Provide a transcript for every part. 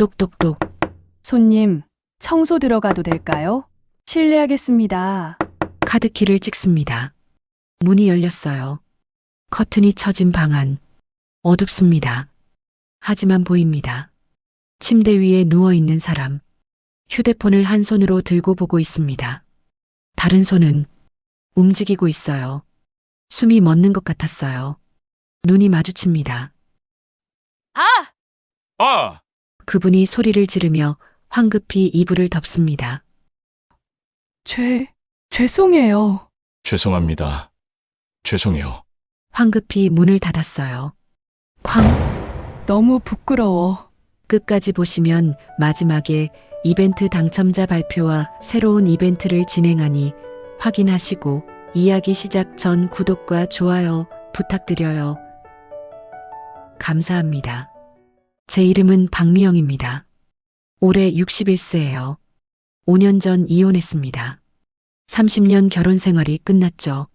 똑똑똑. 손님, 청소 들어가도 될까요? 실례하겠습니다. 카드키를 찍습니다. 문이 열렸어요. 커튼이 쳐진 방 안. 어둡습니다. 하지만 보입니다. 침대 위에 누워있는 사람. 휴대폰을 한 손으로 들고 보고 있습니다. 다른 손은 움직이고 있어요. 숨이 멎는 것 같았어요. 눈이 마주칩니다. 아! 그분이 소리를 지르며 황급히 이불을 덮습니다. 죄송해요. 죄송합니다. 죄송해요. 황급히 문을 닫았어요. 쾅! 너무 부끄러워. 끝까지 보시면 마지막에 이벤트 당첨자 발표와 새로운 이벤트를 진행하니 확인하시고 이야기 시작 전 구독과 좋아요 부탁드려요. 감사합니다. 제 이름은 박미영입니다. 올해 61세예요. 5년 전 이혼했습니다. 30년 결혼 생활이 끝났죠.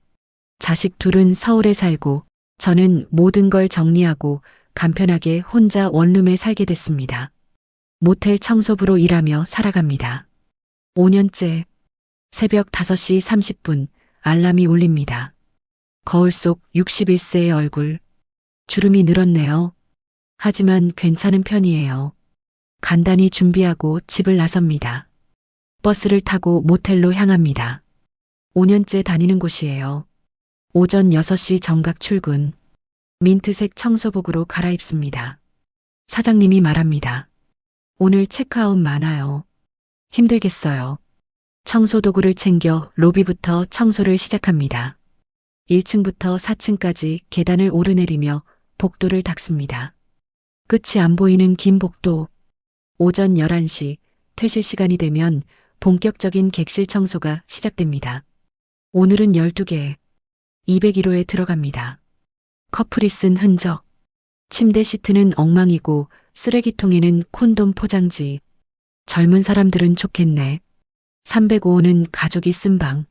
자식 둘은 서울에 살고 저는 모든 걸 정리하고 간편하게 혼자 원룸에 살게 됐습니다. 모텔 청소부로 일하며 살아갑니다. 5년째 새벽 5시 30분 알람이 울립니다. 거울 속 61세의 얼굴. 주름이 늘었네요. 하지만 괜찮은 편이에요. 간단히 준비하고 집을 나섭니다. 버스를 타고 모텔로 향합니다. 5년째 다니는 곳이에요. 오전 6시 정각 출근. 민트색 청소복으로 갈아입습니다. 사장님이 말합니다. 오늘 체크아웃 많아요. 힘들겠어요. 청소 도구를 챙겨 로비부터 청소를 시작합니다. 1층부터 4층까지 계단을 오르내리며 복도를 닦습니다. 끝이 안 보이는 긴 복도. 오전 11시 퇴실 시간이 되면 본격적인 객실 청소가 시작됩니다. 오늘은 12개, 201호에 들어갑니다. 커플이 쓴 흔적. 침대 시트는 엉망이고 쓰레기통에는 콘돔 포장지. 젊은 사람들은 좋겠네. 305호는 가족이 쓴 방.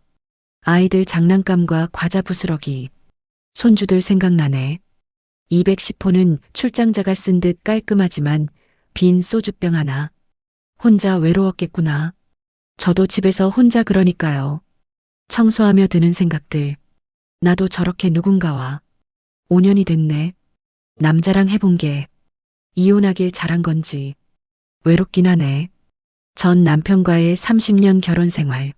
아이들 장난감과 과자 부스러기. 손주들 생각나네. 210호는 출장자가 쓴 듯 깔끔하지만 빈 소주병 하나. 혼자 외로웠겠구나. 저도 집에서 혼자 그러니까요. 청소하며 드는 생각들. 나도 저렇게 누군가와 5년이 됐네. 남자랑 해본 게 이혼하길 잘한 건지 외롭긴 하네. 전 남편과의 30년 결혼 생활.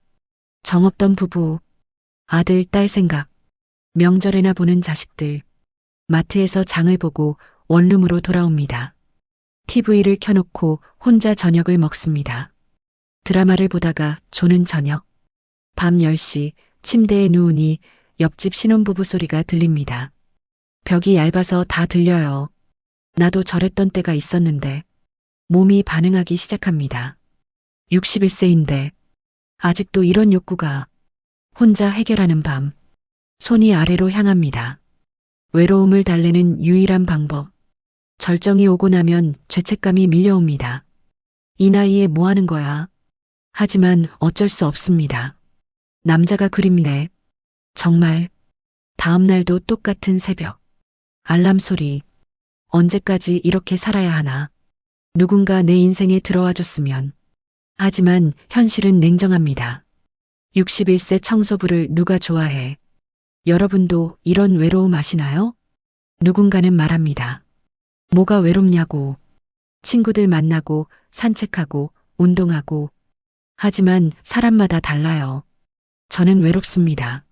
정없던 부부. 아들, 딸 생각. 명절에나 보는 자식들. 마트에서 장을 보고 원룸으로 돌아옵니다. TV를 켜놓고 혼자 저녁을 먹습니다. 드라마를 보다가 조는 저녁. 밤 10시 침대에 누우니 옆집 신혼부부 소리가 들립니다. 벽이 얇아서 다 들려요. 나도 저랬던 때가 있었는데 몸이 반응하기 시작합니다. 61세인데 아직도 이런 욕구가. 혼자 해결하는 밤. 손이 아래로 향합니다. 외로움을 달래는 유일한 방법. 절정이 오고 나면 죄책감이 밀려옵니다. 이 나이에 뭐 하는 거야? 하지만 어쩔 수 없습니다. 남자가 그립네. 정말. 다음 날도 똑같은 새벽. 알람 소리. 언제까지 이렇게 살아야 하나. 누군가 내 인생에 들어와 줬으면. 하지만 현실은 냉정합니다. 61세 청소부를 누가 좋아해? 여러분도 이런 외로움 아시나요? 누군가는 말합니다. 뭐가 외롭냐고. 친구들 만나고 산책하고 운동하고. 하지만 사람마다 달라요. 저는 외롭습니다.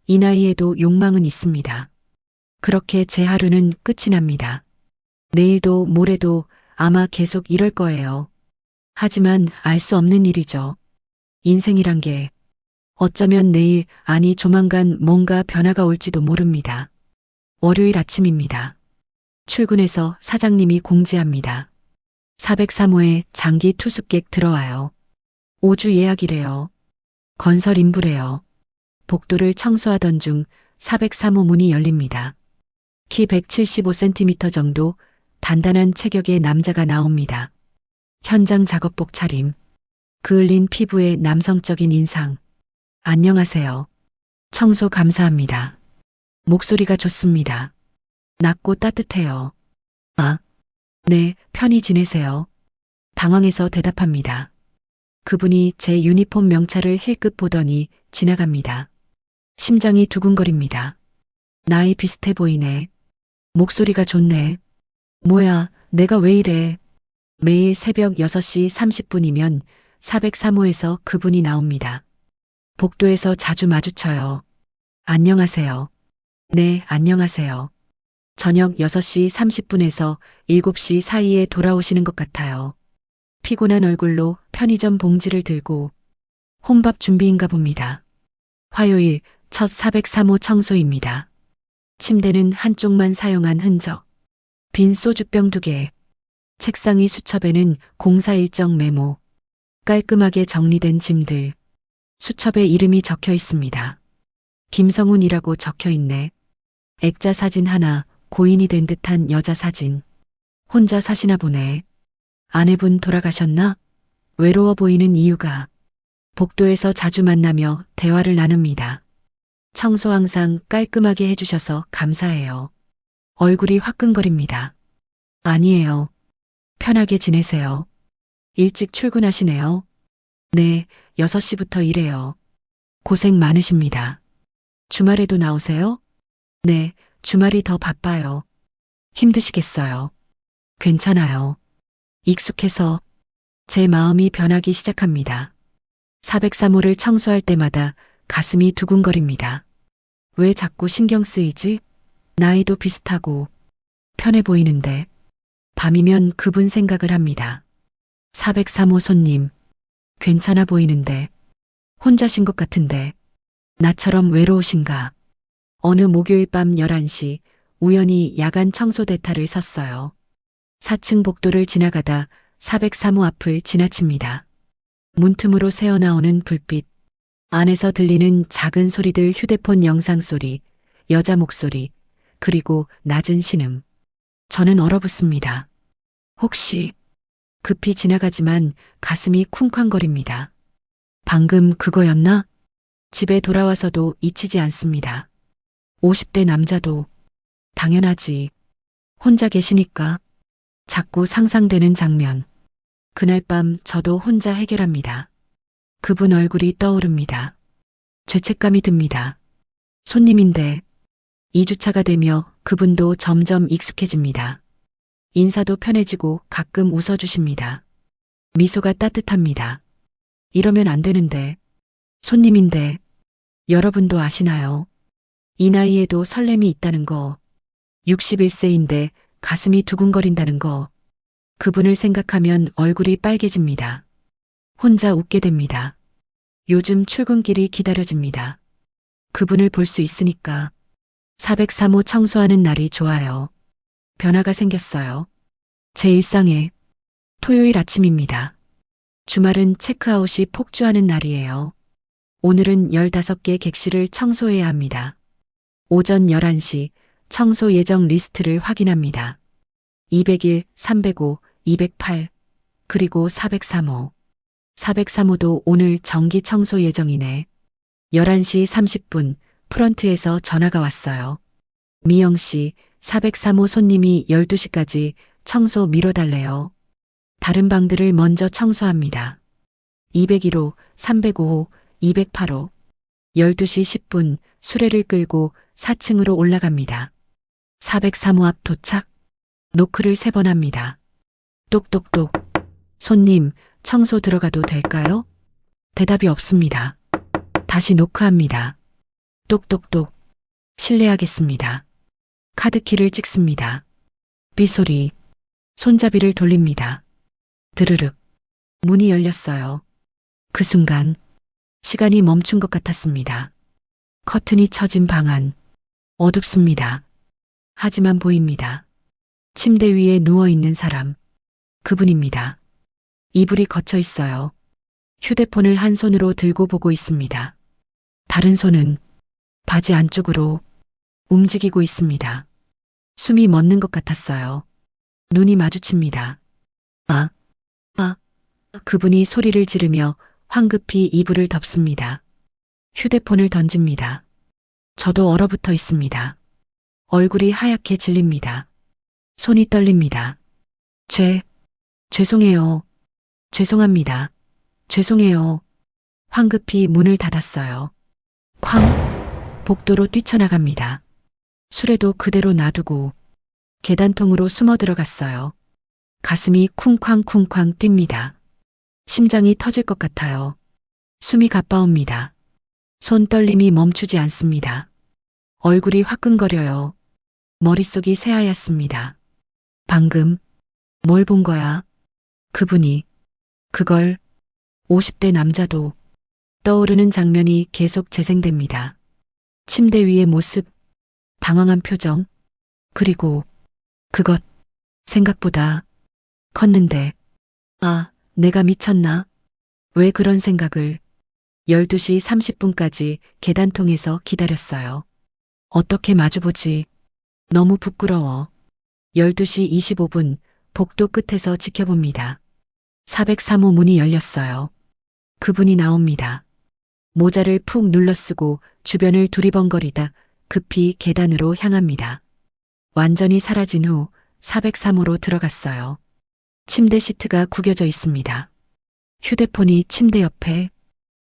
이 나이에도 욕망은 있습니다. 그렇게 제 하루는 끝이 납니다. 내일도 모레도 아마 계속 이럴 거예요. 하지만 알 수 없는 일이죠. 인생이란 게 어쩌면 내일, 아니 조만간 뭔가 변화가 올지도 모릅니다. 월요일 아침입니다. 출근해서 사장님이 공지합니다. 403호에 장기 투숙객 들어와요. 5주 예약이래요. 건설 인부래요. 복도를 청소하던 중 403호 문이 열립니다. 키 175cm 정도 단단한 체격의 남자가 나옵니다. 현장 작업복 차림. 그을린 피부에 남성적인 인상. 안녕하세요. 청소 감사합니다. 목소리가 좋습니다. 낮고 따뜻해요. 아, 네, 편히 지내세요. 당황해서 대답합니다. 그분이 제 유니폼 명찰을 힐끗 보더니 지나갑니다. 심장이 두근거립니다. 나이 비슷해 보이네. 목소리가 좋네. 뭐야, 내가 왜 이래. 매일 새벽 6시 30분이면 403호에서 그분이 나옵니다. 복도에서 자주 마주쳐요. 안녕하세요. 네, 안녕하세요. 저녁 6시 30분에서 7시 사이에 돌아오시는 것 같아요. 피곤한 얼굴로 편의점 봉지를 들고 혼밥 준비인가 봅니다. 화요일 첫 403호 청소입니다. 침대는 한쪽만 사용한 흔적. 빈 소주병 2개. 책상 위 수첩에는 공사 일정 메모. 깔끔하게 정리된 짐들. 수첩에 이름이 적혀 있습니다. 김성훈이라고 적혀 있네. 액자 사진 하나, 고인이 된 듯한 여자 사진. 혼자 사시나 보네. 아내분 돌아가셨나? 외로워 보이는 이유가. 복도에서 자주 만나며 대화를 나눕니다. 청소 항상 깔끔하게 해주셔서 감사해요. 얼굴이 화끈거립니다. 아니에요. 편하게 지내세요. 일찍 출근하시네요. 네, 6시부터 일해요. 고생 많으십니다. 주말에도 나오세요? 네, 주말이 더 바빠요. 힘드시겠어요. 괜찮아요. 익숙해서 제 마음이 변하기 시작합니다. 403호를 청소할 때마다 가슴이 두근거립니다. 왜 자꾸 신경 쓰이지? 나이도 비슷하고 편해 보이는데. 밤이면 그분 생각을 합니다. 403호 손님, 괜찮아 보이는데. 혼자신 것 같은데. 나처럼 외로우신가? 어느 목요일 밤 11시 우연히 야간 청소 대타를 섰어요. 4층 복도를 지나가다 403호 앞을 지나칩니다. 문틈으로 새어나오는 불빛, 안에서 들리는 작은 소리들, 휴대폰 영상 소리, 여자 목소리, 그리고 낮은 신음. 저는 얼어붙습니다. 혹시 급히 지나가지만 가슴이 쿵쾅거립니다. 방금 그거였나? 집에 돌아와서도 잊히지 않습니다. 50대 남자도 당연하지. 혼자 계시니까. 자꾸 상상되는 장면. 그날 밤 저도 혼자 해결합니다. 그분 얼굴이 떠오릅니다. 죄책감이 듭니다. 손님인데 2주차가 되며 그분도 점점 익숙해집니다. 인사도 편해지고 가끔 웃어주십니다. 미소가 따뜻합니다. 이러면 안 되는데. 손님인데. 여러분도 아시나요? 이 나이에도 설렘이 있다는 거. 61세인데 가슴이 두근거린다는 거. 그분을 생각하면 얼굴이 빨개집니다. 혼자 웃게 됩니다. 요즘 출근길이 기다려집니다. 그분을 볼 수 있으니까. 403호 청소하는 날이 좋아요. 변화가 생겼어요. 제 일상에. 토요일 아침입니다. 주말은 체크아웃이 폭주하는 날이에요. 오늘은 15개 객실을 청소해야 합니다. 오전 11시 청소 예정 리스트를 확인합니다. 201, 305, 208, 그리고 403호. 403호도 오늘 정기 청소 예정이네. 11시 30분 프런트에서 전화가 왔어요. 미영 씨, 403호 손님이 12시까지 청소 미뤄달래요. 다른 방들을 먼저 청소합니다. 201호, 305호, 208호. 12시 10분 수레를 끌고 4층으로 올라갑니다. 403호 앞 도착. 노크를 3번 합니다. 똑똑똑. 손님, 청소 들어가도 될까요? 대답이 없습니다. 다시 노크합니다. 똑똑똑. 실례하겠습니다. 카드키를 찍습니다. 삐소리. 손잡이를 돌립니다. 드르륵. 문이 열렸어요. 그 순간 시간이 멈춘 것 같았습니다. 커튼이 쳐진 방 안. 어둡습니다. 하지만 보입니다. 침대 위에 누워있는 사람. 그분입니다. 이불이 걷혀 있어요. 휴대폰을 한 손으로 들고 보고 있습니다. 다른 손은 바지 안쪽으로 움직이고 있습니다. 숨이 멎는 것 같았어요. 눈이 마주칩니다. 그분이 소리를 지르며 황급히 이불을 덮습니다. 휴대폰을 던집니다. 저도 얼어붙어 있습니다. 얼굴이 하얗게 질립니다. 손이 떨립니다. 죄송해요. 죄송합니다. 죄송해요. 황급히 문을 닫았어요. 쾅! 복도로 뛰쳐나갑니다. 수레도 그대로 놔두고 계단통으로 숨어 들어갔어요. 가슴이 쿵쾅쿵쾅 뜁니다. 심장이 터질 것 같아요. 숨이 가빠옵니다. 손떨림이 멈추지 않습니다. 얼굴이 화끈거려요. 머릿속이 새하얗습니다. 방금 뭘 본 거야? 그분이 그걸 50대 남자도 떠오르는 장면이 계속 재생됩니다. 침대 위의 모습, 당황한 표정, 그리고 그것 생각보다 컸는데 아, 내가 미쳤나? 왜 그런 생각을 12시 30분까지 계단통에서 기다렸어요. 어떻게 마주보지? 너무 부끄러워. 12시 25분 복도 끝에서 지켜봅니다. 403호 문이 열렸어요. 그분이 나옵니다. 모자를 푹 눌러쓰고 주변을 두리번거리다 급히 계단으로 향합니다. 완전히 사라진 후 403호로 들어갔어요. 침대 시트가 구겨져 있습니다. 휴대폰이 침대 옆에,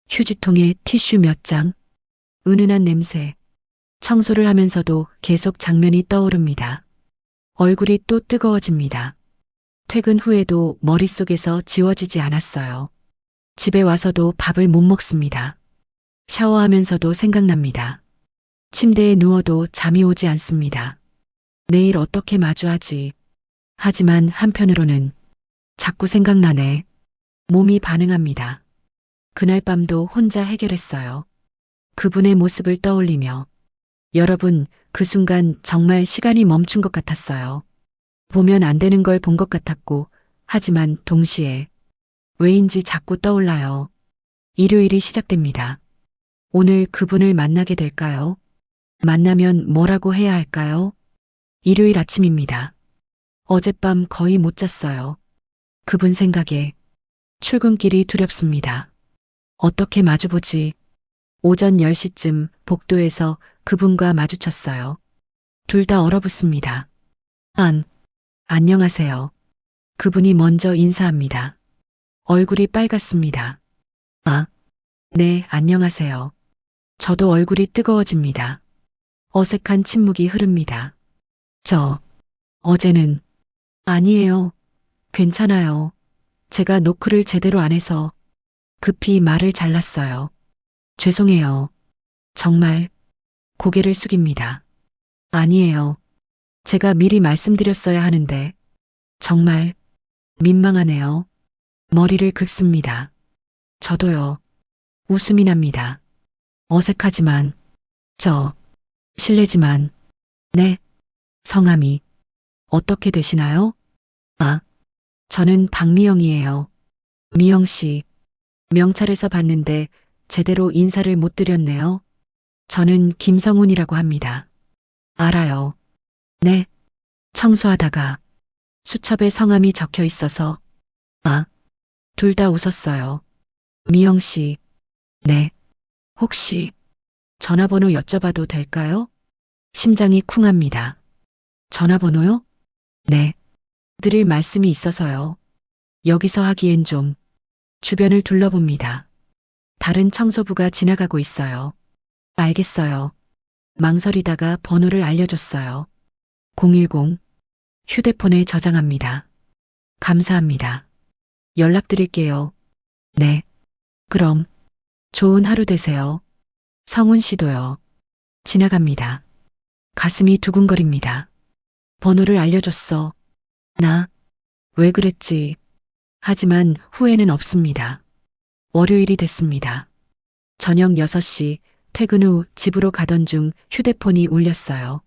휴지통에 티슈 몇 장, 은은한 냄새. 청소를 하면서도 계속 장면이 떠오릅니다. 얼굴이 또 뜨거워집니다. 퇴근 후에도 머릿속에서 지워지지 않았어요. 집에 와서도 밥을 못 먹습니다. 샤워하면서도 생각납니다. 침대에 누워도 잠이 오지 않습니다. 내일 어떻게 마주하지? 하지만 한편으로는 자꾸 생각나네. 몸이 반응합니다. 그날 밤도 혼자 해결했어요. 그분의 모습을 떠올리며 여러분, 그 순간 정말 시간이 멈춘 것 같았어요. 보면 안 되는 걸 본 것 같았고, 하지만 동시에 왜인지 자꾸 떠올라요. 일요일이 시작됩니다. 오늘 그분을 만나게 될까요? 만나면 뭐라고 해야 할까요? 일요일 아침입니다. 어젯밤 거의 못 잤어요. 그분 생각에 출근길이 두렵습니다. 어떻게 마주보지? 오전 10시쯤 복도에서 그분과 마주쳤어요. 둘 다 얼어붙습니다. 안녕하세요. 그분이 먼저 인사합니다. 얼굴이 빨갛습니다. 네, 안녕하세요. 저도 얼굴이 뜨거워집니다. 어색한 침묵이 흐릅니다. 어제는 아니에요. 괜찮아요. 제가 노크를 제대로 안 해서 급히 말을 잘랐어요. 죄송해요. 정말 고개를 숙입니다. 아니에요. 제가 미리 말씀드렸어야 하는데 정말 민망하네요. 머리를 긁습니다. 저도요. 웃음이 납니다. 어색하지만 실례지만 네. 성함이 어떻게 되시나요? 저는 박미영이에요. 미영 씨. 명찰에서 봤는데 제대로 인사를 못 드렸네요. 저는 김성훈이라고 합니다. 알아요. 네. 청소하다가 수첩에 성함이 적혀 있어서 둘 다 웃었어요. 미영 씨. 네. 혹시 전화번호 여쭤봐도 될까요? 심장이 쿵합니다. 전화번호요? 네. 드릴 말씀이 있어서요. 여기서 하기엔 좀 주변을 둘러봅니다. 다른 청소부가 지나가고 있어요. 알겠어요. 망설이다가 번호를 알려줬어요. 010. 휴대폰에 저장합니다. 감사합니다. 연락드릴게요. 네. 그럼 좋은 하루 되세요. 성훈 씨도요. 지나갑니다. 가슴이 두근거립니다. 번호를 알려줬어. 나 왜 그랬지? 하지만 후회는 없습니다. 월요일이 됐습니다. 저녁 6시 퇴근 후 집으로 가던 중 휴대폰이 울렸어요.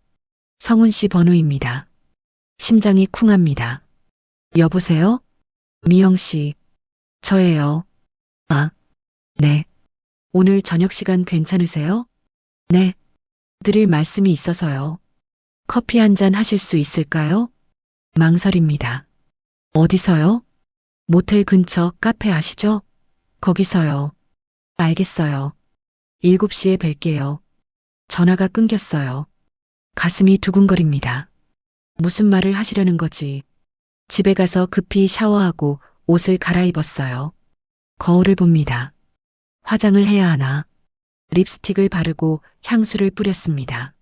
성훈 씨 번호입니다. 심장이 쿵합니다. 여보세요? 미영 씨. 저예요. 네. 오늘 저녁 시간 괜찮으세요? 네. 드릴 말씀이 있어서요. 커피 한 잔 하실 수 있을까요? 망설입니다. 어디서요? 모텔 근처 카페 아시죠? 거기서요. 알겠어요. 7시에 뵐게요. 전화가 끊겼어요. 가슴이 두근거립니다. 무슨 말을 하시려는 거지? 집에 가서 급히 샤워하고 옷을 갈아입었어요. 거울을 봅니다. 화장을 해야 하나? 립스틱을 바르고 향수를 뿌렸습니다.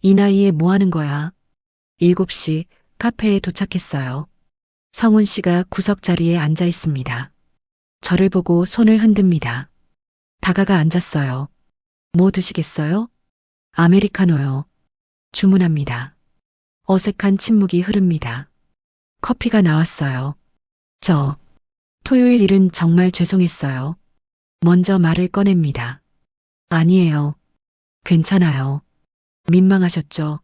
이 나이에 뭐 하는 거야? 7시 카페에 도착했어요. 성훈 씨가 구석 자리에 앉아 있습니다. 저를 보고 손을 흔듭니다. 다가가 앉았어요. 뭐 드시겠어요? 아메리카노요. 주문합니다. 어색한 침묵이 흐릅니다. 커피가 나왔어요. 토요일 일은 정말 죄송했어요. 먼저 말을 꺼냅니다. 아니에요. 괜찮아요. 민망하셨죠?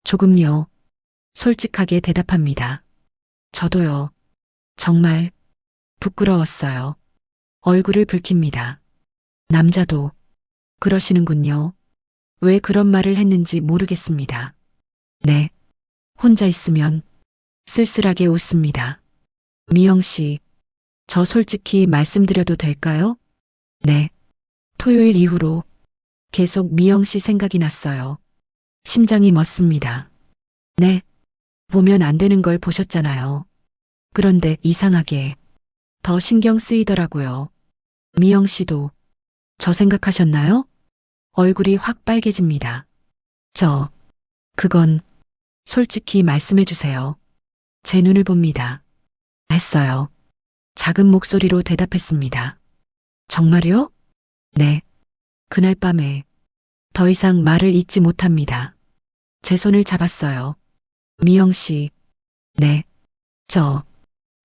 조금요. 솔직하게 대답합니다. 저도요. 정말 부끄러웠어요. 얼굴을 붉힙니다. 남자도 그러시는군요. 왜 그런 말을 했는지 모르겠습니다. 네. 혼자 있으면 쓸쓸하게 웃습니다. 미영 씨, 저 솔직히 말씀드려도 될까요? 네. 토요일 이후로 계속 미영 씨 생각이 났어요. 심장이 멎습니다. 네. 보면 안 되는 걸 보셨잖아요. 그런데 이상하게 더 신경 쓰이더라고요. 미영 씨도 저 생각하셨나요? 얼굴이 확 빨개집니다. 그건 솔직히 말씀해 주세요. 제 눈을 봅니다. 했어요. 작은 목소리로 대답했습니다. 정말요? 네. 그날 밤에 더 이상 말을 잇지 못합니다. 제 손을 잡았어요. 미영 씨. 네.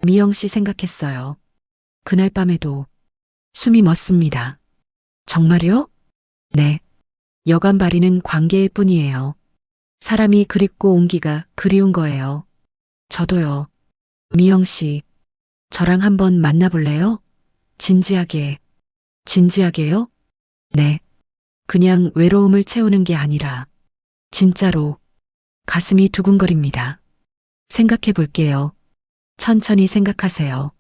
미영 씨 생각했어요. 그날 밤에도 숨이 멎습니다. 정말요? 네. 여간 바리는 관계일 뿐이에요. 사람이 그립고 온기가 그리운 거예요. 저도요. 미영 씨, 저랑 한번 만나볼래요? 진지하게. 진지하게요? 네. 그냥 외로움을 채우는 게 아니라 진짜로 가슴이 두근거립니다. 생각해 볼게요. 천천히 생각하세요.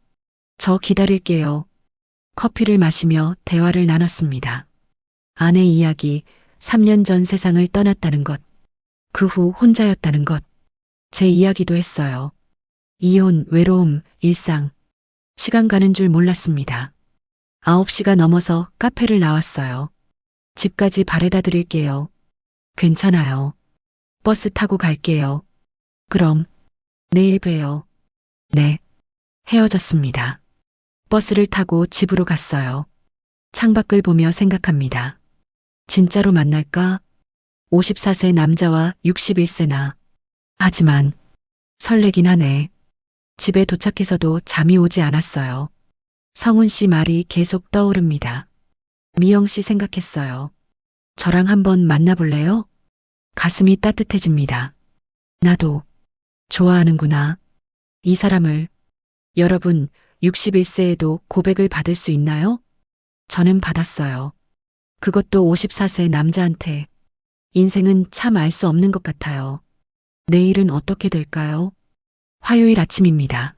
저 기다릴게요. 커피를 마시며 대화를 나눴습니다. 아내 이야기, 3년 전 세상을 떠났다는 것, 그 후 혼자였다는 것, 제 이야기도 했어요. 이혼, 외로움, 일상. 시간 가는 줄 몰랐습니다. 9시가 넘어서 카페를 나왔어요. 집까지 바래다 드릴게요. 괜찮아요. 버스 타고 갈게요. 그럼 내일 봬요. 네. 헤어졌습니다. 버스를 타고 집으로 갔어요. 창밖을 보며 생각합니다. 진짜로 만날까? 54세 남자와 61세 나. 하지만 설레긴 하네. 집에 도착해서도 잠이 오지 않았어요. 성훈 씨 말이 계속 떠오릅니다. 미영 씨 생각했어요. 저랑 한번 만나볼래요? 가슴이 따뜻해집니다. 나도 좋아하는구나. 이 사람을. 여러분, 61세에도 고백을 받을 수 있나요? 저는 받았어요. 그것도 54세 남자한테. 인생은 참 알 수 없는 것 같아요. 내일은 어떻게 될까요? 화요일 아침입니다.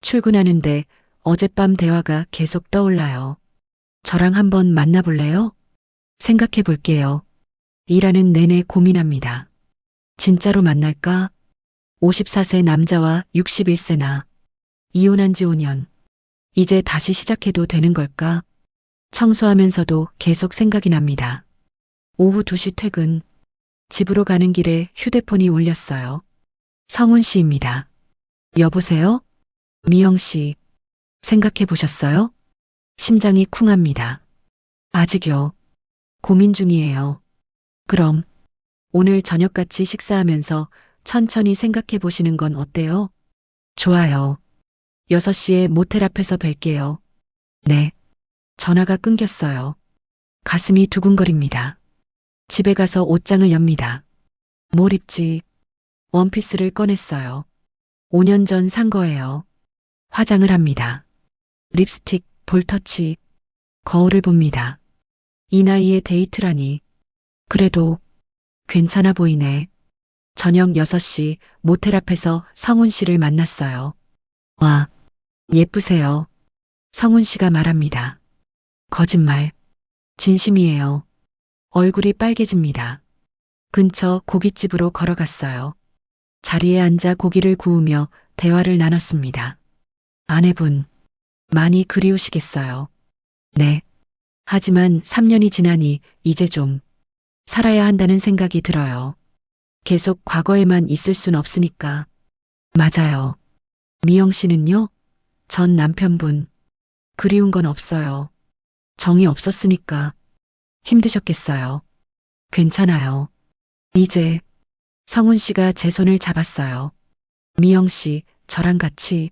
출근하는데 어젯밤 대화가 계속 떠올라요. 저랑 한번 만나볼래요? 생각해 볼게요. 일하는 내내 고민합니다. 진짜로 만날까? 54세 남자와 61세 나. 이혼한 지 5년. 이제 다시 시작해도 되는 걸까? 청소하면서도 계속 생각이 납니다. 오후 2시 퇴근. 집으로 가는 길에 휴대폰이 울렸어요. 성훈 씨입니다. 여보세요? 미영 씨. 생각해 보셨어요? 심장이 쿵합니다. 아직요. 고민 중이에요. 그럼 오늘 저녁같이 식사하면서 천천히 생각해 보시는 건 어때요? 좋아요. 6시에 모텔 앞에서 뵐게요. 네. 전화가 끊겼어요. 가슴이 두근거립니다. 집에 가서 옷장을 엽니다. 뭘 입지? 원피스를 꺼냈어요. 5년 전 산 거예요. 화장을 합니다. 립스틱, 볼터치, 거울을 봅니다. 이 나이에 데이트라니. 그래도 괜찮아 보이네. 저녁 6시 모텔 앞에서 성훈 씨를 만났어요. 와, 예쁘세요. 성훈 씨가 말합니다. 거짓말. 진심이에요. 얼굴이 빨개집니다. 근처 고깃집으로 걸어갔어요. 자리에 앉아 고기를 구우며 대화를 나눴습니다. 아내분, 많이 그리우시겠어요. 네. 하지만 3년이 지나니 이제 좀 살아야 한다는 생각이 들어요. 계속 과거에만 있을 순 없으니까. 맞아요. 미영 씨는요? 전 남편분. 그리운 건 없어요. 정이 없었으니까 힘드셨겠어요. 괜찮아요. 이제 성훈 씨가 제 손을 잡았어요. 미영 씨, 저랑 같이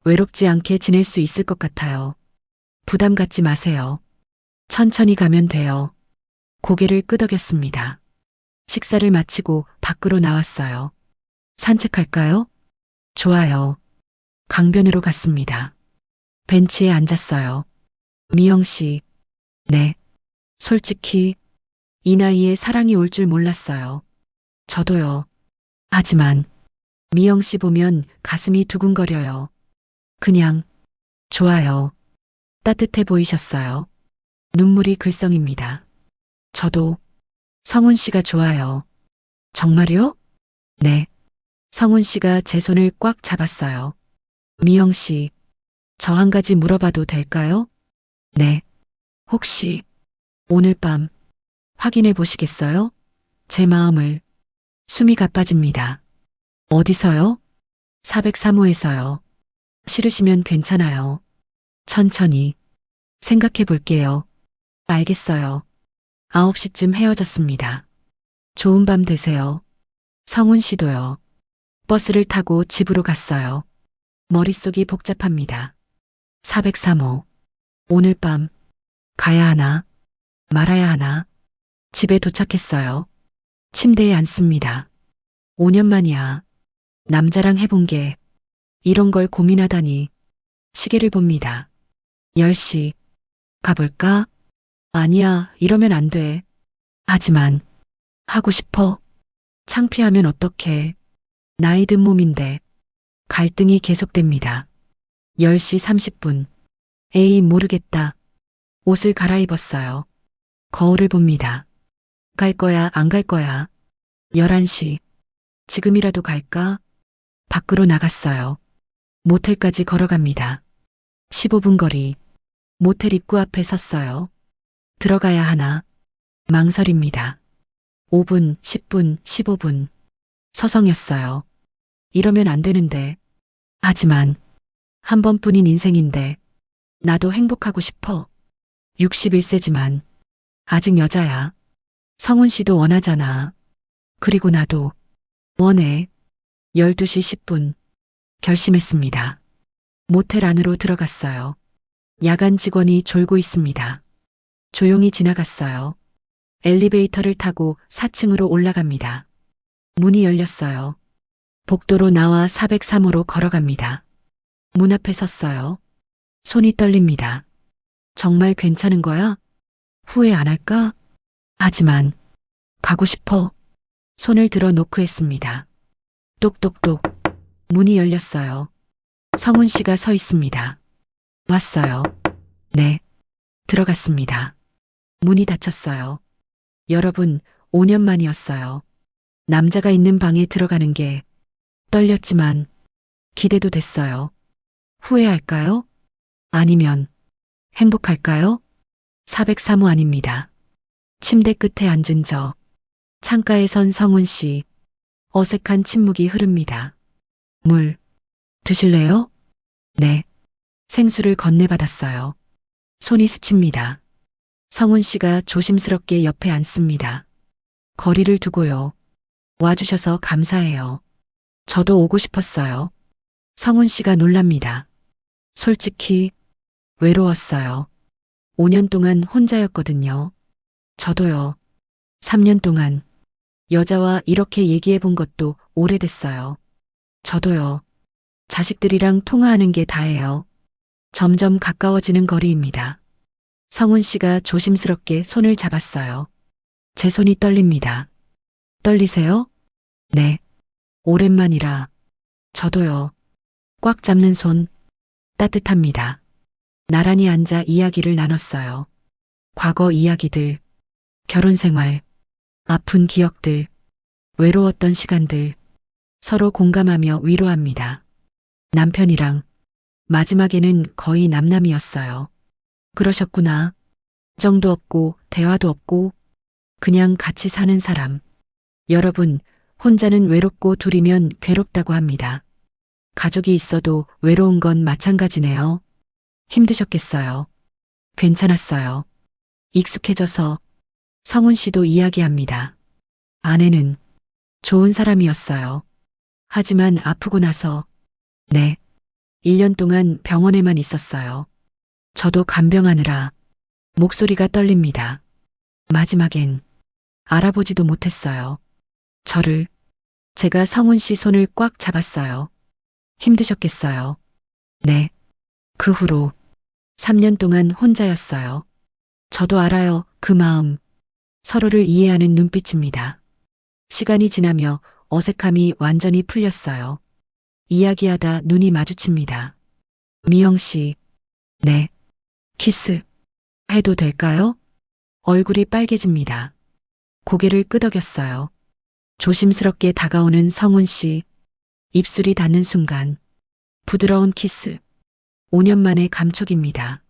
외롭지 않게 지낼 수 있을 것 같아요. 부담 갖지 마세요. 천천히 가면 돼요. 고개를 끄덕였습니다. 식사를 마치고 밖으로 나왔어요. 산책할까요? 좋아요. 강변으로 갔습니다. 벤치에 앉았어요. 미영 씨, 네. 솔직히 이 나이에 사랑이 올 줄 몰랐어요. 저도요. 하지만 미영 씨 보면 가슴이 두근거려요. 그냥 좋아요. 따뜻해 보이셨어요. 눈물이 글썽입니다. 저도 성훈 씨가 좋아요. 정말요? 네. 성훈 씨가 제 손을 꽉 잡았어요. 미영 씨, 저 한 가지 물어봐도 될까요? 네. 혹시 오늘 밤 확인해 보시겠어요? 제 마음을. 숨이 가빠집니다. 어디서요? 403호에서요. 싫으시면 괜찮아요. 천천히 생각해 볼게요. 알겠어요. 9시쯤 헤어졌습니다. 좋은 밤 되세요. 성훈 씨도요. 버스를 타고 집으로 갔어요. 머릿속이 복잡합니다. 403호. 오늘 밤 가야 하나 말아야 하나. 집에 도착했어요. 침대에 앉습니다. 5년 만이야. 남자랑 해본 게 이런 걸 고민하다니. 시계를 봅니다. 10시. 가볼까? 아니야, 이러면 안 돼. 하지만 하고 싶어. 창피하면 어떡해. 나이 든 몸인데. 갈등이 계속됩니다. 10시 30분. 에이, 모르겠다. 옷을 갈아입었어요. 거울을 봅니다. 갈 거야, 안 갈 거야. 11시. 지금이라도 갈까? 밖으로 나갔어요. 모텔까지 걸어갑니다. 15분 거리. 모텔 입구 앞에 섰어요. 들어가야 하나. 망설입니다. 5분, 10분, 15분. 서성였어요. 이러면 안 되는데. 하지만 한 번뿐인 인생인데 나도 행복하고 싶어. 61세지만 아직 여자야. 성훈 씨도 원하잖아. 그리고 나도 원해. 12시 10분. 결심했습니다. 모텔 안으로 들어갔어요. 야간 직원이 졸고 있습니다. 조용히 지나갔어요. 엘리베이터를 타고 4층으로 올라갑니다. 문이 열렸어요. 복도로 나와 403호로 걸어갑니다. 문 앞에 섰어요. 손이 떨립니다. 정말 괜찮은 거야? 후회 안 할까? 하지만 가고 싶어. 손을 들어 놓고 했습니다. 똑똑똑. 문이 열렸어요. 성훈 씨가 서 있습니다. 왔어요. 네. 들어갔습니다. 문이 닫혔어요. 여러분, 5년 만이었어요. 남자가 있는 방에 들어가는 게 떨렸지만 기대도 됐어요. 후회할까요? 아니면 행복할까요? 403호 아닙니다. 침대 끝에 앉은 저. 창가에 선 성훈 씨. 어색한 침묵이 흐릅니다. 물 드실래요? 네. 생수를 건네받았어요. 손이 스칩니다. 성훈 씨가 조심스럽게 옆에 앉습니다. 거리를 두고요. 와주셔서 감사해요. 저도 오고 싶었어요. 성훈 씨가 놀랍니다. 솔직히 외로웠어요. 5년 동안 혼자였거든요. 저도요. 3년 동안 여자와 이렇게 얘기해 본 것도 오래됐어요. 저도요. 자식들이랑 통화하는 게 다예요. 점점 가까워지는 거리입니다. 성훈 씨가 조심스럽게 손을 잡았어요. 제 손이 떨립니다. 떨리세요? 네. 오랜만이라. 저도요. 꽉 잡는 손 따뜻합니다. 나란히 앉아 이야기를 나눴어요. 과거 이야기들, 결혼 생활, 아픈 기억들, 외로웠던 시간들, 서로 공감하며 위로합니다. 남편이랑 마지막에는 거의 남남이었어요. 그러셨구나. 정도 없고 대화도 없고 그냥 같이 사는 사람. 여러분, 혼자는 외롭고 둘이면 괴롭다고 합니다. 가족이 있어도 외로운 건 마찬가지네요. 힘드셨겠어요. 괜찮았어요. 익숙해져서 성훈 씨도 이야기합니다. 아내는 좋은 사람이었어요. 하지만 아프고 나서, 네, 1년 동안 병원에만 있었어요. 저도 간병하느라 목소리가 떨립니다. 마지막엔 알아보지도 못했어요. 저를, 제가 성훈 씨 손을 꽉 잡았어요. 힘드셨겠어요. 네. 그 후로 3년 동안 혼자였어요. 저도 알아요. 그 마음. 서로를 이해하는 눈빛입니다. 시간이 지나며 어색함이 완전히 풀렸어요. 이야기하다 눈이 마주칩니다. 미영 씨. 네. 키스. 해도 될까요? 얼굴이 빨개집니다. 고개를 끄덕였어요. 조심스럽게 다가오는 성훈 씨. 입술이 닿는 순간. 부드러운 키스. 5년 만의 감촉입니다.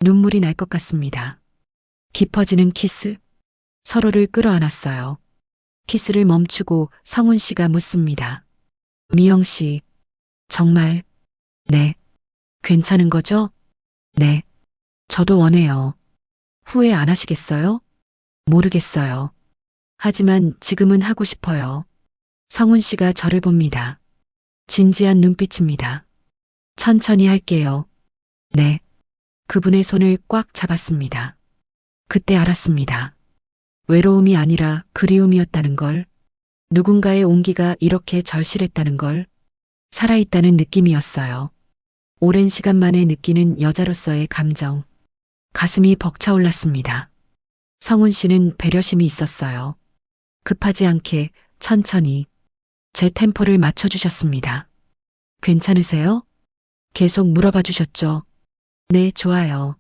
눈물이 날 것 같습니다. 깊어지는 키스. 서로를 끌어안았어요. 키스를 멈추고 성훈 씨가 묻습니다. 미영 씨, 정말, 네, 괜찮은 거죠? 네, 저도 원해요. 후회 안 하시겠어요? 모르겠어요. 하지만 지금은 하고 싶어요. 성훈 씨가 저를 봅니다. 진지한 눈빛입니다. 천천히 할게요. 네. 그분의 손을 꽉 잡았습니다. 그때 알았습니다. 외로움이 아니라 그리움이었다는 걸, 누군가의 온기가 이렇게 절실했다는 걸, 살아있다는 느낌이었어요. 오랜 시간 만에 느끼는 여자로서의 감정, 가슴이 벅차올랐습니다. 성훈 씨는 배려심이 있었어요. 급하지 않게 천천히 제 템포를 맞춰주셨습니다. 괜찮으세요? 계속 물어봐 주셨죠. 네, 좋아요.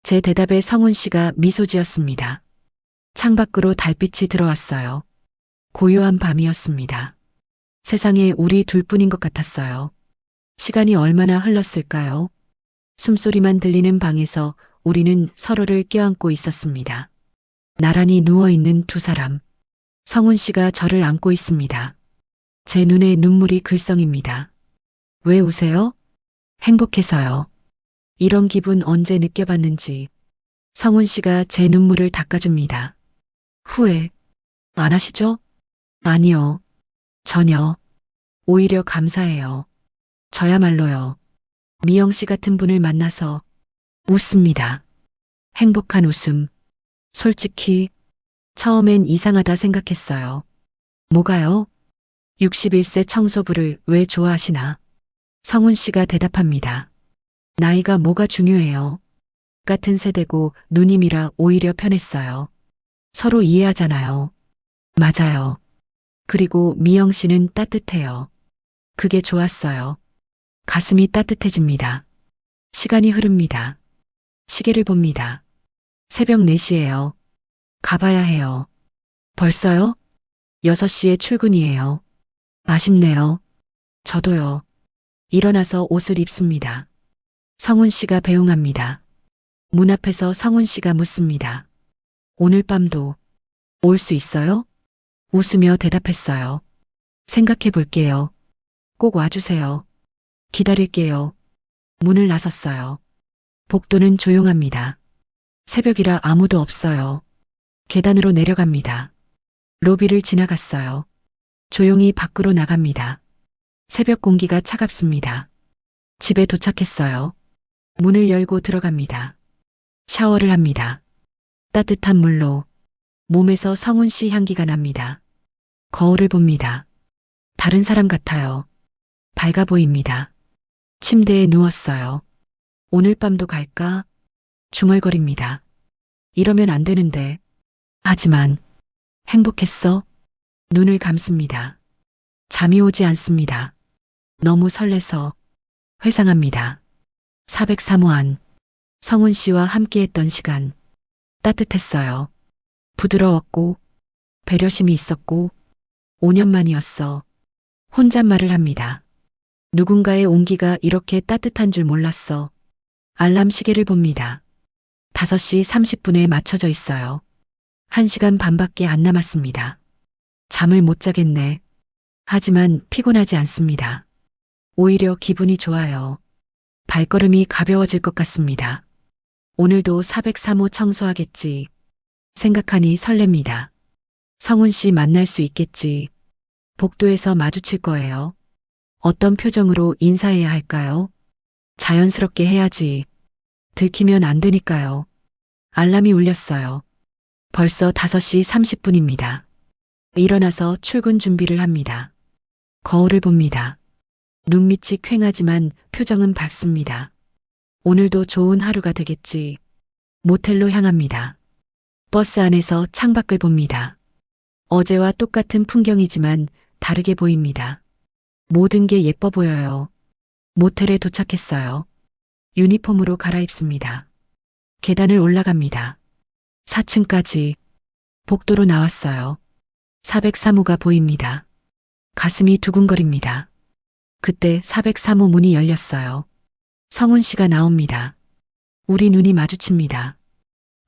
제 대답에 성훈 씨가 미소 지었습니다. 창밖으로 달빛이 들어왔어요. 고요한 밤이었습니다. 세상에 우리 둘뿐인 것 같았어요. 시간이 얼마나 흘렀을까요? 숨소리만 들리는 방에서 우리는 서로를 껴안고 있었습니다. 나란히 누워있는 두 사람. 성훈 씨가 저를 안고 있습니다. 제 눈에 눈물이 글썽입니다. 왜 우세요? 행복해서요. 이런 기분 언제 느껴봤는지. 성훈 씨가 제 눈물을 닦아줍니다. 후회 안 하시죠? 아니요. 전혀. 오히려 감사해요. 저야말로요. 미영 씨 같은 분을 만나서 웃습니다. 행복한 웃음. 솔직히 처음엔 이상하다 생각했어요. 뭐가요? 61세 청소부를 왜 좋아하시나? 성훈 씨가 대답합니다. 나이가 뭐가 중요해요. 같은 세대고 누님이라 오히려 편했어요. 서로 이해하잖아요. 맞아요. 그리고 미영 씨는 따뜻해요. 그게 좋았어요. 가슴이 따뜻해집니다. 시간이 흐릅니다. 시계를 봅니다. 새벽 4시예요. 가봐야 해요. 벌써요? 6시에 출근이에요. 아쉽네요. 저도요. 일어나서 옷을 입습니다. 성훈 씨가 배웅합니다. 문 앞에서 성훈 씨가 묻습니다. 오늘 밤도 올 수 있어요? 웃으며 대답했어요. 생각해 볼게요. 꼭 와주세요. 기다릴게요. 문을 나섰어요. 복도는 조용합니다. 새벽이라 아무도 없어요. 계단으로 내려갑니다. 로비를 지나갔어요. 조용히 밖으로 나갑니다. 새벽 공기가 차갑습니다. 집에 도착했어요. 문을 열고 들어갑니다. 샤워를 합니다. 따뜻한 물로 몸에서 성훈 씨 향기가 납니다. 거울을 봅니다. 다른 사람 같아요. 밝아 보입니다. 침대에 누웠어요. 오늘 밤도 갈까? 중얼거립니다. 이러면 안 되는데. 하지만 행복했어? 눈을 감습니다. 잠이 오지 않습니다. 너무 설레서 회상합니다. 403호안. 성훈 씨와 함께했던 시간. 따뜻했어요. 부드러웠고 배려심이 있었고 5년 만이었어. 혼잣말을 합니다. 누군가의 온기가 이렇게 따뜻한 줄 몰랐어. 알람 시계를 봅니다. 5시 30분에 맞춰져 있어요. 1시간 반밖에 안 남았습니다. 잠을 못 자겠네. 하지만 피곤하지 않습니다. 오히려 기분이 좋아요. 발걸음이 가벼워질 것 같습니다. 오늘도 403호 청소하겠지. 생각하니 설렙니다. 성훈 씨 만날 수 있겠지. 복도에서 마주칠 거예요. 어떤 표정으로 인사해야 할까요? 자연스럽게 해야지. 들키면 안 되니까요. 알람이 울렸어요. 벌써 5시 30분입니다. 일어나서 출근 준비를 합니다. 거울을 봅니다. 눈밑이 퀭하지만 표정은 밝습니다. 오늘도 좋은 하루가 되겠지. 모텔로 향합니다. 버스 안에서 창밖을 봅니다. 어제와 똑같은 풍경이지만 다르게 보입니다. 모든 게 예뻐 보여요. 모텔에 도착했어요. 유니폼으로 갈아입습니다. 계단을 올라갑니다. 4층까지 복도로 나왔어요. 403호가 보입니다. 가슴이 두근거립니다. 그때 403호 문이 열렸어요. 성훈 씨가 나옵니다. 우리 눈이 마주칩니다.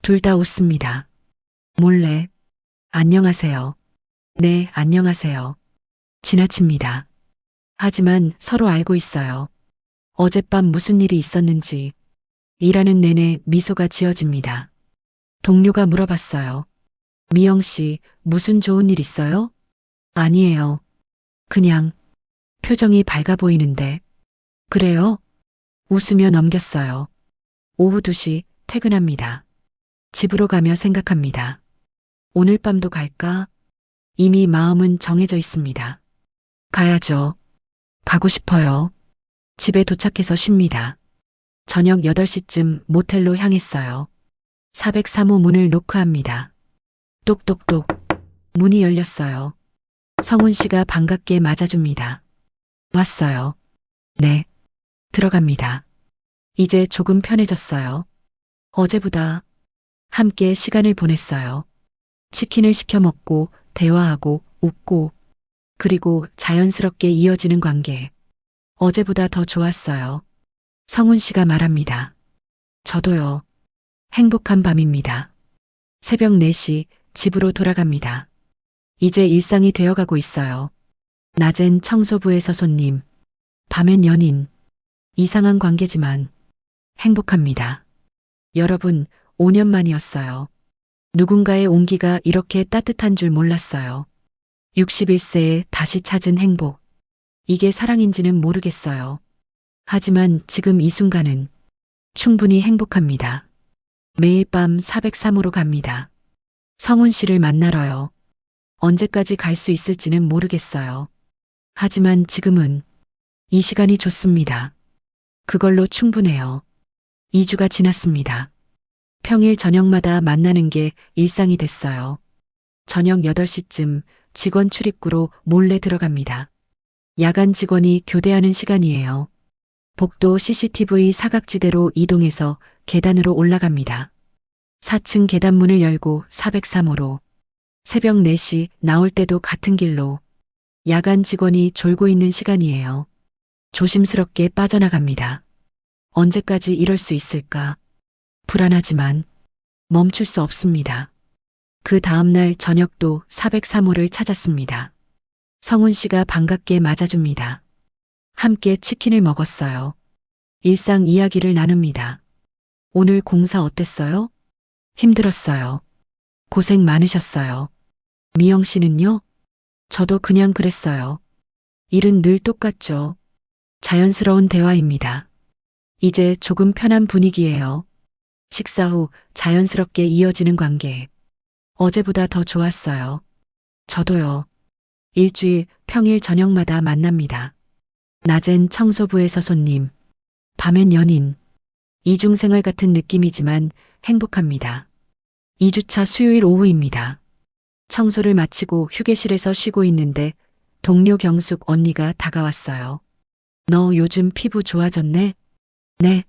둘 다 웃습니다. 몰래 안녕하세요. 네, 안녕하세요. 지나칩니다. 하지만 서로 알고 있어요. 어젯밤 무슨 일이 있었는지. 일하는 내내 미소가 지어집니다. 동료가 물어봤어요. 미영 씨, 무슨 좋은 일 있어요? 아니에요. 그냥 표정이 밝아 보이는데. 그래요? 웃으며 넘겼어요. 오후 2시 퇴근합니다. 집으로 가며 생각합니다. 오늘 밤도 갈까? 이미 마음은 정해져 있습니다. 가야죠. 가고 싶어요. 집에 도착해서 쉽니다. 저녁 8시쯤 모텔로 향했어요. 403호 문을 노크합니다. 똑똑똑. 문이 열렸어요. 성훈 씨가 반갑게 맞아줍니다. 왔어요. 네. 들어갑니다. 이제 조금 편해졌어요. 어제보다 함께 시간을 보냈어요. 치킨을 시켜 먹고 대화하고 웃고 그리고 자연스럽게 이어지는 관계. 어제보다 더 좋았어요. 성훈 씨가 말합니다. 저도요. 행복한 밤입니다. 새벽 4시 집으로 돌아갑니다. 이제 일상이 되어가고 있어요. 낮엔 청소부에서 손님, 밤엔 연인. 이상한 관계지만 행복합니다. 여러분, 5년 만이었어요. 누군가의 온기가 이렇게 따뜻한 줄 몰랐어요. 61세에 다시 찾은 행복. 이게 사랑인지는 모르겠어요. 하지만 지금 이 순간은 충분히 행복합니다. 매일 밤 403호로 갑니다. 성훈 씨를 만나러요. 언제까지 갈 수 있을지는 모르겠어요. 하지만 지금은 이 시간이 좋습니다. 그걸로 충분해요. 2주가 지났습니다. 평일 저녁마다 만나는 게 일상이 됐어요. 저녁 8시쯤 직원 출입구로 몰래 들어갑니다. 야간 직원이 교대하는 시간이에요. 복도 CCTV 사각지대로 이동해서 계단으로 올라갑니다. 4층 계단문을 열고 403호로 새벽 4시 나올 때도 같은 길로 야간 직원이 졸고 있는 시간이에요. 조심스럽게 빠져나갑니다. 언제까지 이럴 수 있을까? 불안하지만 멈출 수 없습니다. 그 다음날 저녁도 403호를 찾았습니다. 성훈 씨가 반갑게 맞아줍니다. 함께 치킨을 먹었어요. 일상 이야기를 나눕니다. 오늘 공사 어땠어요? 힘들었어요. 고생 많으셨어요. 미영 씨는요? 저도 그냥 그랬어요. 일은 늘 똑같죠. 자연스러운 대화입니다. 이제 조금 편한 분위기예요. 식사 후 자연스럽게 이어지는 관계. 어제보다 더 좋았어요. 저도요. 일주일 평일 저녁마다 만납니다. 낮엔 청소부에서 손님, 밤엔 연인. 이중생활 같은 느낌이지만 행복합니다. 2주차 수요일 오후입니다. 청소를 마치고 휴게실에서 쉬고 있는데 동료 경숙 언니가 다가왔어요. 너 요즘 피부 좋아졌네? 네.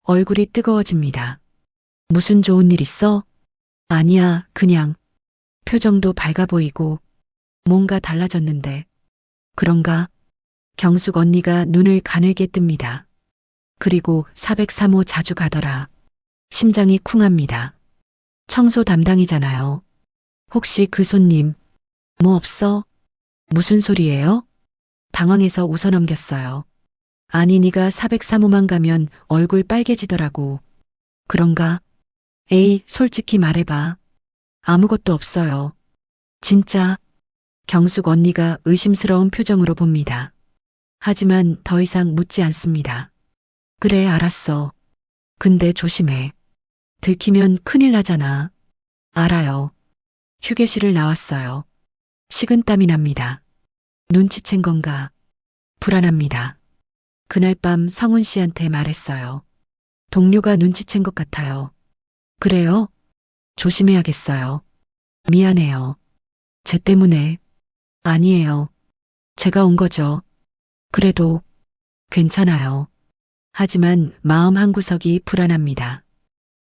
얼굴이 뜨거워집니다. 무슨 좋은 일 있어? 아니야, 그냥. 표정도 밝아 보이고 뭔가 달라졌는데. 그런가? 경숙 언니가 눈을 가늘게 뜹니다. 그리고 403호 자주 가더라. 심장이 쿵합니다. 청소 담당이잖아요. 혹시 그 손님, 뭐 없어? 무슨 소리예요? 당황해서 웃어넘겼어요. 아니, 네가 403호만 가면 얼굴 빨개지더라고. 그런가? 에이, 솔직히 말해봐. 아무것도 없어요. 진짜? 경숙 언니가 의심스러운 표정으로 봅니다. 하지만 더 이상 묻지 않습니다. 그래, 알았어. 근데 조심해. 들키면 큰일 나잖아. 알아요. 휴게실을 나왔어요. 식은땀이 납니다. 눈치챈 건가? 불안합니다. 그날 밤 성훈 씨한테 말했어요. 동료가 눈치챈 것 같아요. 그래요? 조심해야겠어요. 미안해요. 쟤 때문에. 아니에요. 제가 온 거죠. 그래도 괜찮아요. 하지만 마음 한구석이 불안합니다.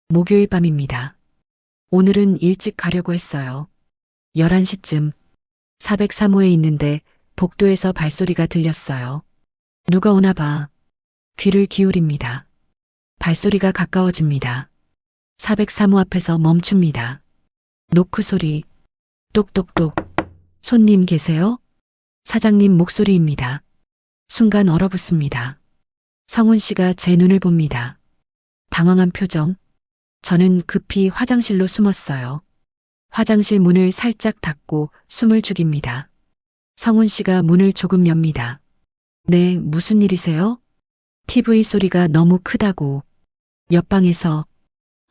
목요일 밤입니다. 오늘은 일찍 가려고 했어요. 11시쯤 403호에 있는데 복도에서 발소리가 들렸어요. 누가 오나 봐. 귀를 기울입니다. 발소리가 가까워집니다. 403호 앞에서 멈춥니다. 노크 소리. 똑똑똑. 손님 계세요? 사장님 목소리입니다. 순간 얼어붙습니다. 성훈 씨가 제 눈을 봅니다. 당황한 표정. 저는 급히 화장실로 숨었어요. 화장실 문을 살짝 닫고 숨을 죽입니다. 성훈 씨가 문을 조금 엽니다. 네, 무슨 일이세요? TV 소리가 너무 크다고. 옆방에서.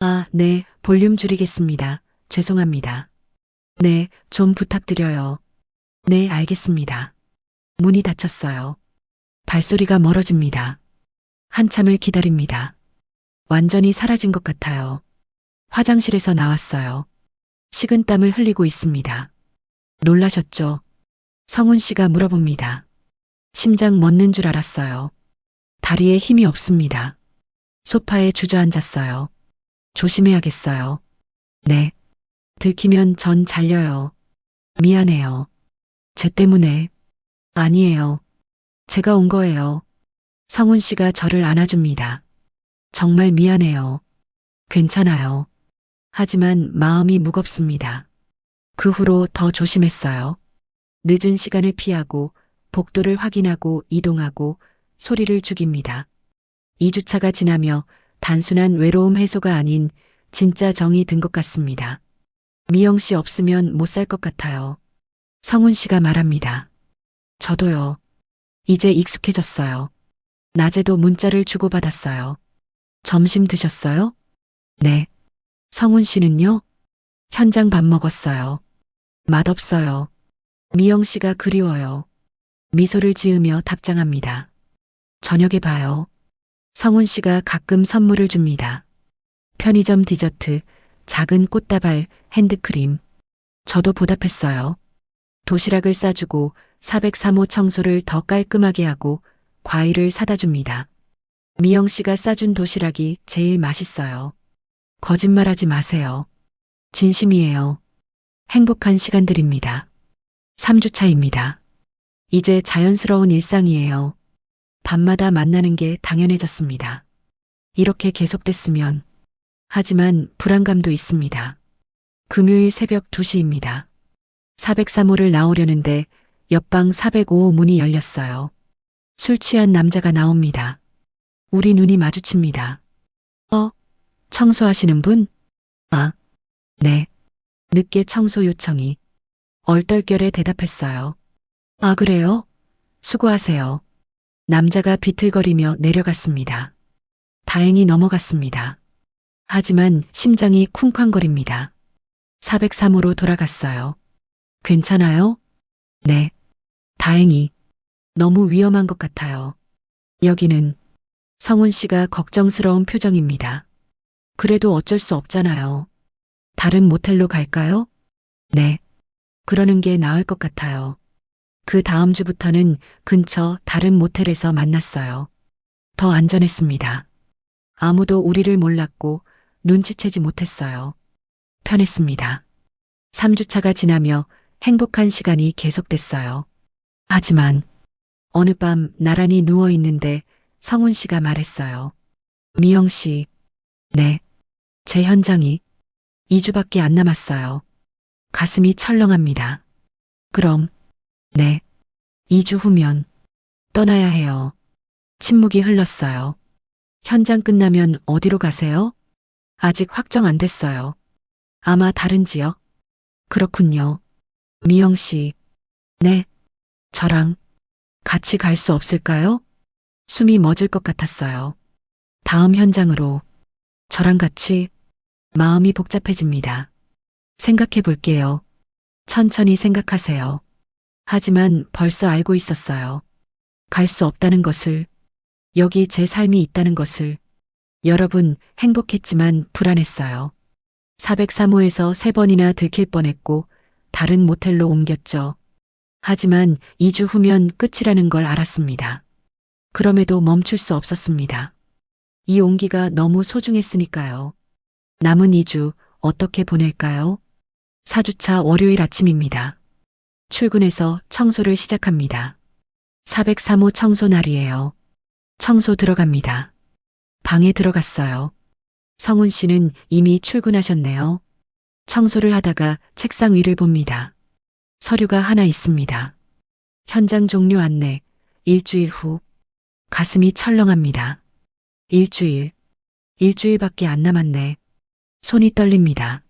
아, 네, 볼륨 줄이겠습니다. 죄송합니다. 네, 좀 부탁드려요. 네, 알겠습니다. 문이 닫혔어요. 발소리가 멀어집니다. 한참을 기다립니다. 완전히 사라진 것 같아요. 화장실에서 나왔어요. 식은땀을 흘리고 있습니다. 놀라셨죠? 성훈 씨가 물어봅니다. 심장 멎는 줄 알았어요. 다리에 힘이 없습니다. 소파에 주저앉았어요. 조심해야겠어요. 네. 들키면 전 잘려요. 미안해요. 쟤 때문에. 아니에요. 제가 온 거예요. 성훈 씨가 저를 안아줍니다. 정말 미안해요. 괜찮아요. 하지만 마음이 무겁습니다. 그 후로 더 조심했어요. 늦은 시간을 피하고 복도를 확인하고 이동하고 소리를 죽입니다. 2주차가 지나며 단순한 외로움 해소가 아닌 진짜 정이 든 것 같습니다. 미영 씨 없으면 못 살 것 같아요. 성훈 씨가 말합니다. 저도요. 이제 익숙해졌어요. 낮에도 문자를 주고받았어요. 점심 드셨어요? 네. 성훈 씨는요? 현장 밥 먹었어요. 맛없어요. 미영 씨가 그리워요. 미소를 지으며 답장합니다. 저녁에 봐요. 성훈 씨가 가끔 선물을 줍니다. 편의점 디저트, 작은 꽃다발, 핸드크림. 저도 보답했어요. 도시락을 싸주고 403호 청소를 더 깔끔하게 하고 과일을 사다 줍니다. 미영 씨가 싸준 도시락이 제일 맛있어요. 거짓말하지 마세요. 진심이에요. 행복한 시간들입니다. 3주차입니다. 이제 자연스러운 일상이에요. 밤마다 만나는 게 당연해졌습니다. 이렇게 계속됐으면. 하지만 불안감도 있습니다. 금요일 새벽 2시입니다. 403호를 나오려는데 옆방 405호 문이 열렸어요. 술 취한 남자가 나옵니다. 우리 눈이 마주칩니다. 청소하시는 분? 아, 네. 늦게 청소 요청이. 얼떨결에 대답했어요. 아, 그래요? 수고하세요. 남자가 비틀거리며 내려갔습니다. 다행히 넘어갔습니다. 하지만 심장이 쿵쾅거립니다. 403호로 돌아갔어요. 괜찮아요? 네. 다행히. 너무 위험한 것 같아요. 여기는 성훈 씨가 걱정스러운 표정입니다. 그래도 어쩔 수 없잖아요. 다른 모텔로 갈까요? 네. 그러는 게 나을 것 같아요. 그 다음 주부터는 근처 다른 모텔에서 만났어요. 더 안전했습니다. 아무도 우리를 몰랐고 눈치채지 못했어요. 편했습니다. 3주차가 지나며 행복한 시간이 계속됐어요. 하지만 어느 밤 나란히 누워 있는데 성훈 씨가 말했어요. 미영 씨, 네, 제 현장이 2주밖에 안 남았어요. 가슴이 철렁합니다. 그럼, 네, 2주 후면 떠나야 해요. 침묵이 흘렀어요. 현장 끝나면 어디로 가세요? 아직 확정 안 됐어요. 아마 다른 지역? 그렇군요. 미영 씨, 네, 저랑 같이 갈 수 없을까요? 숨이 멎을 것 같았어요. 다음 현장으로 저랑 같이 마음이 복잡해집니다. 생각해 볼게요. 천천히 생각하세요. 하지만 벌써 알고 있었어요. 갈 수 없다는 것을, 여기 제 삶이 있다는 것을. 여러분, 행복했지만 불안했어요. 403호에서 3번이나 들킬 뻔했고 다른 모텔로 옮겼죠. 하지만 2주 후면 끝이라는 걸 알았습니다. 그럼에도 멈출 수 없었습니다. 이 온기가 너무 소중했으니까요. 남은 2주 어떻게 보낼까요? 4주차 월요일 아침입니다. 출근해서 청소를 시작합니다. 403호 청소 날이에요. 청소 들어갑니다. 방에 들어갔어요. 성훈 씨는 이미 출근하셨네요. 청소를 하다가 책상 위를 봅니다. 서류가 하나 있습니다. 현장 종료 안내, 일주일 후. 가슴이 철렁합니다. 일주일밖에 안 남았네. 손이 떨립니다.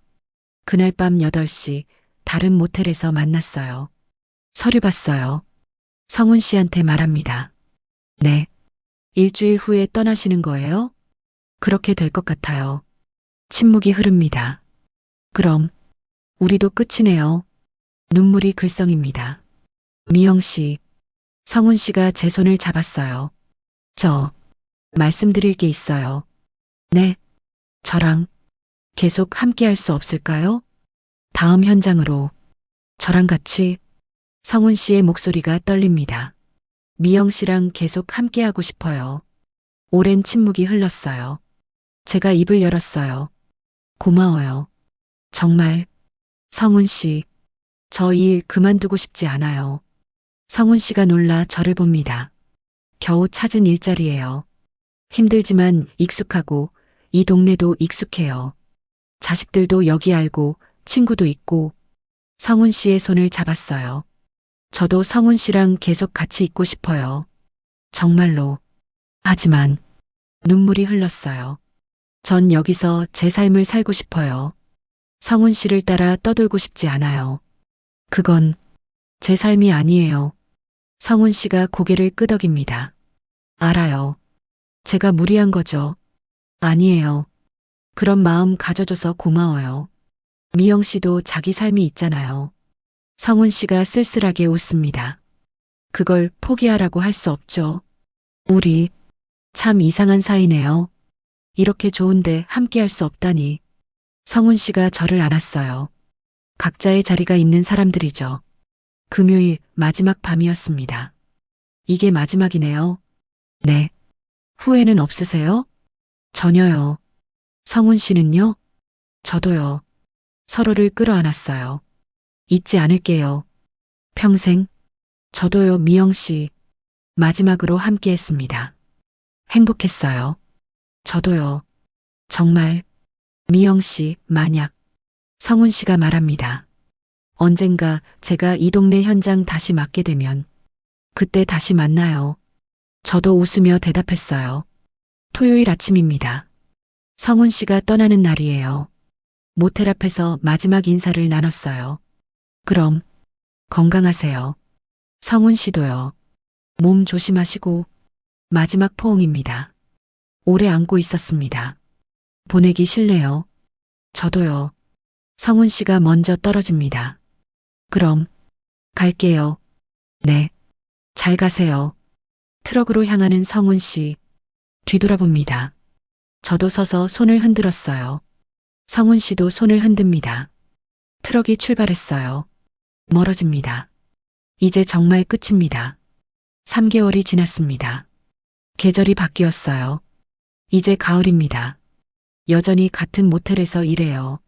그날 밤 8시 다른 모텔에서 만났어요. 서류 봤어요. 성훈 씨한테 말합니다. 네. 일주일 후에 떠나시는 거예요? 그렇게 될 것 같아요. 침묵이 흐릅니다. 그럼 우리도 끝이네요. 눈물이 글썽입니다. 미영 씨, 성훈 씨가 제 손을 잡았어요. 저 말씀드릴 게 있어요. 네, 저랑 계속 함께 할 수 없을까요? 다음 현장으로 저랑 같이. 성훈 씨의 목소리가 떨립니다. 미영 씨랑 계속 함께 하고 싶어요. 오랜 침묵이 흘렀어요. 제가 입을 열었어요. 고마워요. 정말. 성훈 씨, 저 일 그만두고 싶지 않아요. 성훈 씨가 놀라 저를 봅니다. 겨우 찾은 일자리예요. 힘들지만 익숙하고 이 동네도 익숙해요. 자식들도 여기 알고 친구도 있고. 성훈 씨의 손을 잡았어요. 저도 성훈 씨랑 계속 같이 있고 싶어요. 정말로. 하지만 눈물이 흘렀어요. 전 여기서 제 삶을 살고 싶어요. 성훈 씨를 따라 떠돌고 싶지 않아요. 그건 제 삶이 아니에요. 성훈 씨가 고개를 끄덕입니다. 알아요. 제가 무리한 거죠. 아니에요. 그런 마음 가져줘서 고마워요. 미영 씨도 자기 삶이 있잖아요. 성훈 씨가 쓸쓸하게 웃습니다. 그걸 포기하라고 할 수 없죠. 우리 참 이상한 사이네요. 이렇게 좋은데 함께 할 수 없다니. 성훈 씨가 저를 안았어요. 각자의 자리가 있는 사람들이죠. 금요일 마지막 밤이었습니다. 이게 마지막이네요. 네. 후회는 없으세요? 전혀요. 성훈 씨는요? 저도요. 서로를 끌어안았어요. 잊지 않을게요. 평생. 저도요, 미영 씨. 마지막으로 함께 했습니다. 행복했어요. 저도요. 정말. 미영 씨, 만약. 성훈 씨가 말합니다. 언젠가 제가 이 동네 현장 다시 맡게 되면 그때 다시 만나요. 저도 웃으며 대답했어요. 토요일 아침입니다. 성훈 씨가 떠나는 날이에요. 모텔 앞에서 마지막 인사를 나눴어요. 그럼 건강하세요. 성훈 씨도요. 몸 조심하시고. 마지막 포옹입니다. 오래 안고 있었습니다. 보내기 싫네요. 저도요. 성훈 씨가 먼저 떨어집니다. 그럼 갈게요. 네. 잘 가세요. 트럭으로 향하는 성훈 씨. 뒤돌아봅니다. 저도 서서 손을 흔들었어요. 성훈 씨도 손을 흔듭니다. 트럭이 출발했어요. 멀어집니다. 이제 정말 끝입니다. 3개월이 지났습니다. 계절이 바뀌었어요. 이제 가을입니다. 여전히 같은 모텔에서 일해요.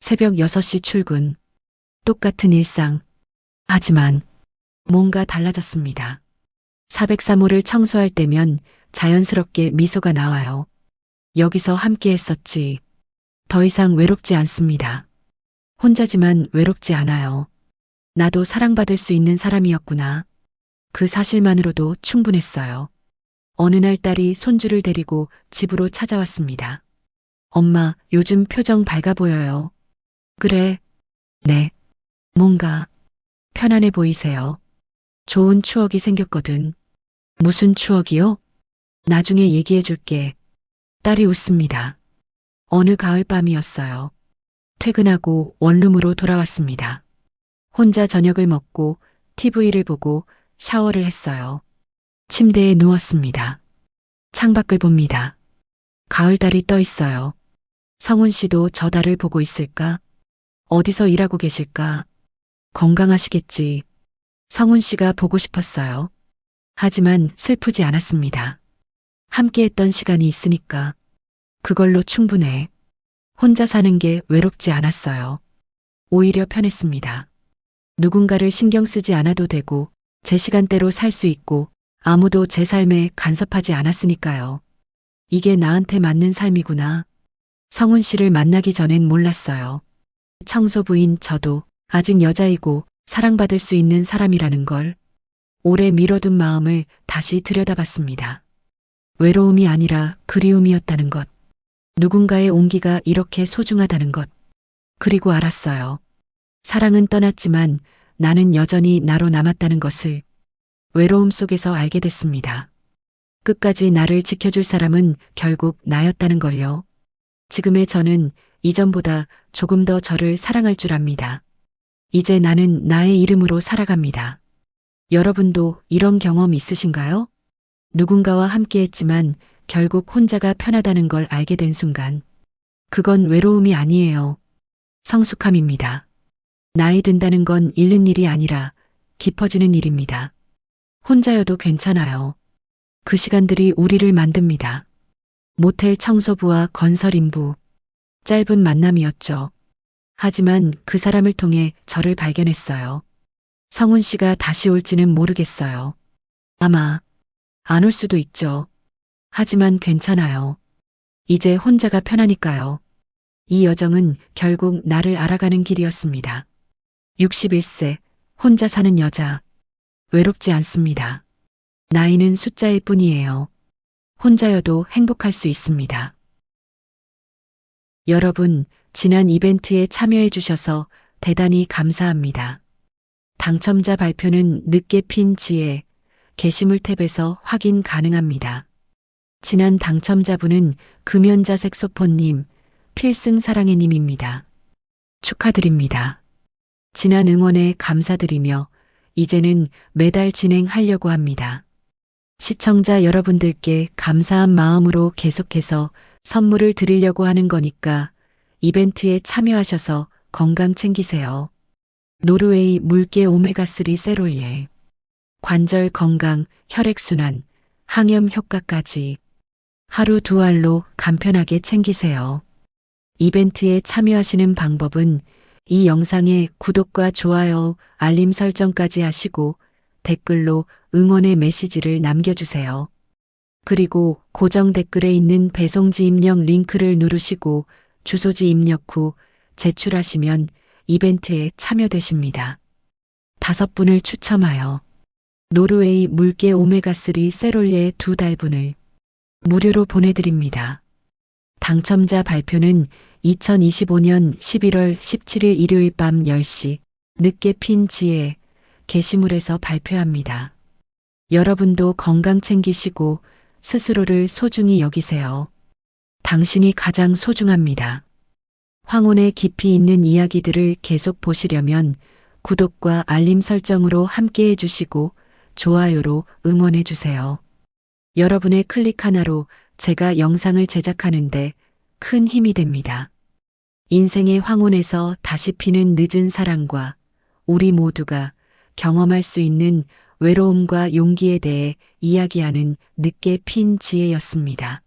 새벽 6시 출근. 똑같은 일상. 하지만 뭔가 달라졌습니다. 403호를 청소할 때면 자연스럽게 미소가 나와요. 여기서 함께 했었지. 더 이상 외롭지 않습니다. 혼자지만 외롭지 않아요. 나도 사랑받을 수 있는 사람이었구나. 그 사실만으로도 충분했어요. 어느 날 딸이 손주를 데리고 집으로 찾아왔습니다. 엄마, 요즘 표정 밝아 보여요. 그래. 네. 뭔가 편안해 보이세요. 좋은 추억이 생겼거든. 무슨 추억이요? 나중에 얘기해 줄게. 딸이 웃습니다. 어느 가을 밤이었어요. 퇴근하고 원룸으로 돌아왔습니다. 혼자 저녁을 먹고 TV를 보고 샤워를 했어요. 침대에 누웠습니다. 창밖을 봅니다. 가을달이 떠 있어요. 성훈 씨도 저 달을 보고 있을까? 어디서 일하고 계실까? 건강하시겠지. 성훈 씨가 보고 싶었어요. 하지만 슬프지 않았습니다. 함께 했던 시간이 있으니까. 그걸로 충분해. 혼자 사는 게 외롭지 않았어요. 오히려 편했습니다. 누군가를 신경 쓰지 않아도 되고 제 시간대로 살 수 있고 아무도 제 삶에 간섭하지 않았으니까요. 이게 나한테 맞는 삶이구나. 성훈 씨를 만나기 전엔 몰랐어요. 청소부인 저도 아직 여자이고 사랑받을 수 있는 사람이라는 걸. 오래 미뤄둔 마음을 다시 들여다봤습니다. 외로움이 아니라 그리움이었다는 것. 누군가의 온기가 이렇게 소중하다는 것. 그리고 알았어요. 사랑은 떠났지만 나는 여전히 나로 남았다는 것을 외로움 속에서 알게 됐습니다. 끝까지 나를 지켜줄 사람은 결국 나였다는 걸요. 지금의 저는 이전보다 조금 더 저를 사랑할 줄 압니다. 이제 나는 나의 이름으로 살아갑니다. 여러분도 이런 경험 있으신가요? 누군가와 함께 했지만 결국 혼자가 편하다는 걸 알게 된 순간. 그건 외로움이 아니에요. 성숙함입니다. 나이 든다는 건 잃는 일이 아니라 깊어지는 일입니다. 혼자여도 괜찮아요. 그 시간들이 우리를 만듭니다. 모텔 청소부와 건설인부. 짧은 만남이었죠. 하지만 그 사람을 통해 저를 발견했어요. 성훈 씨가 다시 올지는 모르겠어요. 아마 안 올 수도 있죠. 하지만 괜찮아요. 이제 혼자가 편하니까요. 이 여정은 결국 나를 알아가는 길이었습니다. 61세, 혼자 사는 여자. 외롭지 않습니다. 나이는 숫자일 뿐이에요. 혼자여도 행복할 수 있습니다. 여러분, 지난 이벤트에 참여해 주셔서 대단히 감사합니다. 당첨자 발표는 늦게 핀 지에 게시물 탭에서 확인 가능합니다. 지난 당첨자분은 금연자 색소폰님, 필승사랑해님입니다. 축하드립니다. 지난 응원에 감사드리며 이제는 매달 진행하려고 합니다. 시청자 여러분들께 감사한 마음으로 계속해서 선물을 드리려고 하는 거니까 이벤트에 참여하셔서 건강 챙기세요. 노르웨이 물개 오메가3 세롤예. 관절 건강, 혈액순환, 항염 효과까지 하루 두 알로 간편하게 챙기세요. 이벤트에 참여하시는 방법은 이 영상에 구독과 좋아요, 알림 설정까지 하시고 댓글로 응원의 메시지를 남겨주세요. 그리고 고정 댓글에 있는 배송지 입력 링크를 누르시고 주소지 입력 후 제출하시면 이벤트에 참여되십니다. 5분을 추첨하여 노르웨이 물개 오메가3 세롤예 2달분을 무료로 보내드립니다. 당첨자 발표는 2025년 11월 17일 일요일 밤 10시 늦게 핀 지에 게시물에서 발표합니다. 여러분도 건강 챙기시고 스스로를 소중히 여기세요. 당신이 가장 소중합니다. 황혼의 깊이 있는 이야기들을 계속 보시려면 구독과 알림 설정으로 함께 해주시고 좋아요로 응원해 주세요. 여러분의 클릭 하나로 제가 영상을 제작하는데 큰 힘이 됩니다. 인생의 황혼에서 다시 피는 늦은 사랑과 우리 모두가 경험할 수 있는 외로움과 용기에 대해 이야기하는 늦게 핀 지혜였습니다.